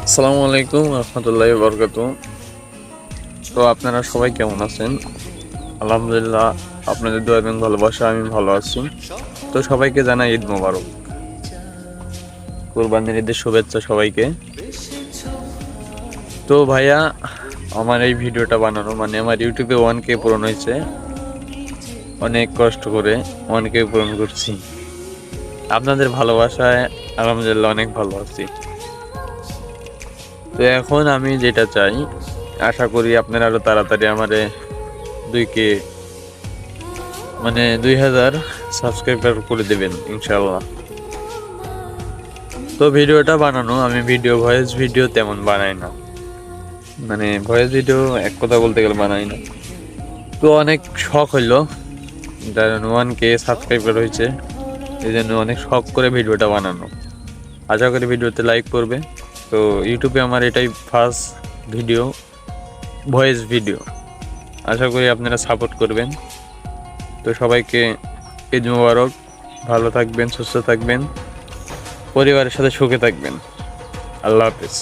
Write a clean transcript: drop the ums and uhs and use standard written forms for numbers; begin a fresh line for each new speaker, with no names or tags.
আসসালামু আলাইকুম রহমতুল্লাহি বরকাতু। তো আপনারা সবাই কেমন আছেন? আলহামদুলিল্লাহ, আপনাদের দোয়া এবং ভালোবাসা আমি ভালো আছি। তো সবাইকে জানাই ঈদ মোবারক, কুরবানির ঈদের শুভেচ্ছা সবাইকে। তো ভাইয়া, আমার এই ভিডিওটা বানানো মানে আমার ইউটিউবে 1K পূরণ হয়েছে, অনেক কষ্ট করে 1K পূরণ করছি। আপনাদের ভালোবাসায় আলহামদুলিল্লাহ অনেক ভালো আছি। তো এখন আমি যেটা চাই, আশা করি আপনারা আরো তাড়াতাড়ি আমারে 2K মানে 2000 সাবস্ক্রাইবার করে দেবেন ইনশাআল্লাহ। তো ভিডিওটা বানানো, আমি ভয়েস ভিডিও তেমন বানাই না, মানে ভয়েস ভিডিও এক কথা বলতে গেলে বানাই না। তো অনেক শখ হইলো, কারণ 1K সাবস্ক্রাইবার হয়েছে, এই জন্য অনেক শখ করে ভিডিওটা বানানো। আশা করি ভিডিওতে লাইক করবে। তো ইউটিউবে আমার এটাই ফার্স্ট ভিডিও, ভয়েস ভিডিও। আশা করি আপনারা সাপোর্ট করবেন। তো সবাইকে ঈদ মোবারক, ভালো থাকবেন, সুস্থ থাকবেন, পরিবারের সাথে সুখে থাকবেন। আল্লাহ হাফেজ।